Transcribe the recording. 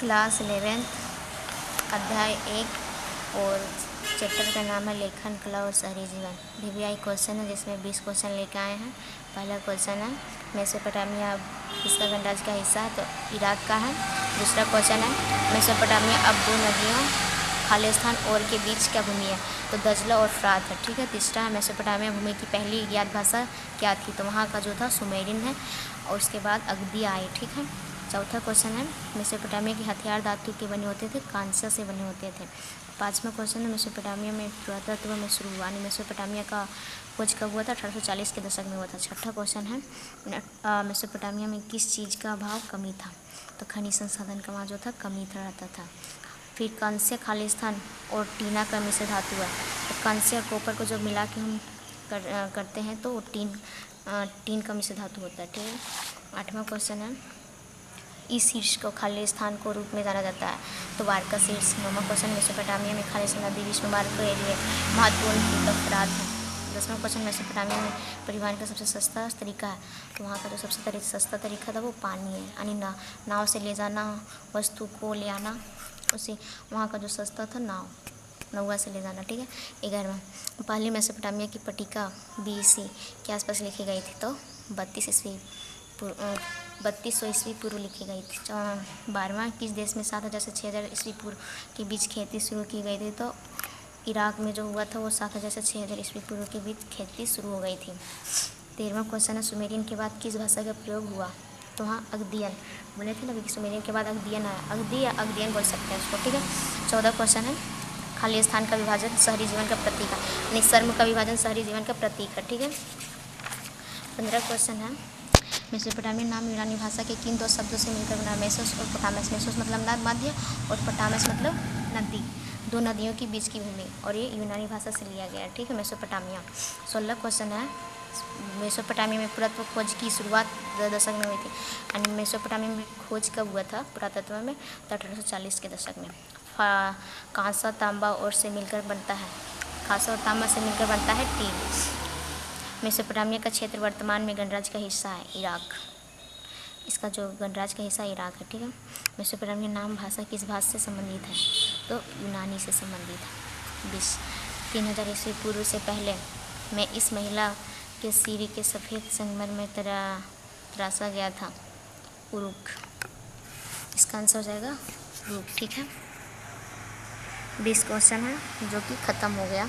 Class 11 अध्याय 1 और chapter का नाम है लेखन कला और शहरी जीवन। VVI क्वेश्चन है जिसमें 20 क्वेश्चन लेकर आए हैं। पहला क्वेश्चन है मेसोपोटामिया किसका गणराज्य का हिस्सा है, तो इराक का है। दूसरा क्वेश्चन है मेसोपोटामिया अब दो नदियों खालिस्तान और के बीच क्या भूमि है, तो दजला और फ्रात है। ठीक है। तीसरा है मेसोपोटामिया भूमि की पहली ज्ञात भाषा क्या थी, तो वहाँ का जो था सुमेरियन है और उसके बाद अगदी आए। ठीक है। चौथा क्वेश्चन है मेसोपोटामिया के हथियार धातु के बने होते थे, कांस्य से बने होते थे। पाँचवा क्वेश्चन है मेसोपोटामिया में पुरातत्व में शुरू हुआ, मेसोपोटामिया का खोज कब हुआ था, 1840 के दशक में हुआ था। छठा क्वेश्चन है मेसोपोटामिया में किस चीज़ का अभाव कमी था, तो खनिज संसाधन का वहाँ जो था कमी था रहता था। फिर कांस्य खालिस्तान और टीना का मिश्र धातु है, तो कांस्य और कॉपर को जब मिला के हम करते हैं तो टीन का मिश्र धातु होता है। ठीक है। आठवां क्वेश्चन है इस शीर्ष को खालिस्तान को रूप में जाना जाता है, तो वारका शीर्ष। नौवां क्वेश्चन मेसोपोटामिया में खालिस्तान नदी विश्व मार्ग के लिए महत्वपूर्ण अपराध है। 10वां क्वेश्चन मेसोपोटामिया में परिवहन का सबसे सस्ता तरीका है, तो वहाँ का जो सबसे सस्ता तरीका था वो पानी है, यानी नाव से ले जाना वस्तु को ले आना, उसे वहाँ का जो सस्ता था नौवा से ले जाना। ठीक है। 11वां पहली मेसोपोटामिया की पट्टिका BC के आसपास लिखी गई थी, तो 3200 ईस्वी पूर्व लिखी गई थी। 12वां किस देश में 7000 से 6000 ईस्वी पूर्व के बीच खेती शुरू की गई थी, तो इराक में जो हुआ था वो 7000 से 6000 ईस्वी पूर्व के बीच खेती शुरू हो गई थी। 13वां क्वेश्चन है सुमेरियन के बाद किस भाषा का प्रयोग हुआ, तो वहाँ अगदियन बोले थे ना कि सुमेरियन के बाद अगदियन आया, अगदी या अगदियन बोल सकते हैं उसको। ठीक है। 14 क्वेश्चन है खालिस्तान का विभाजन शहरी जीवन का प्रतीक है, यानी शर्म का विभाजन शहरी जीवन का प्रतीक है। ठीक है। 15 क्वेश्चन है मेसोपोटामियन नाम यूनानी भाषा के किन दो शब्दों से मिलकर बना, मेसोस और पोटामस। मेसोस मतलब मध्य और पोटामस मतलब नदी, दो नदियों के बीच की भूमि, और ये यूनानी भाषा से लिया गया है। ठीक है। मेसोपोटामिया। 16 क्वेश्चन है मेसोपोटामिया में पुरातत्व खोज की शुरुआत दशक में हुई थी, यानी मेसोपोटामिया में खोज कब हुआ था पुरातत्व में, तो 1840 के दशक में। कांसा तांबा और से मिलकर बनता है, कांसा और तांबा से मिलकर बनता है टीन। मेसोपोटामिया का क्षेत्र वर्तमान में गणराज्य का हिस्सा है इराक, इसका जो गणराज्य का हिस्सा इराक है। ठीक है। मेसोपोटामिया नाम भाषा किस भाषा से संबंधित है, तो यूनानी से संबंधित है। 20 3000 ईस्वी पूर्व से पहले में इस महिला के सिर के सफ़ेद संगमर में तराशा गया था उरुक, इसका आंसर हो जाएगा उरुक। ठीक है। 20 क्वेश्चन है जो कि ख़त्म हो गया।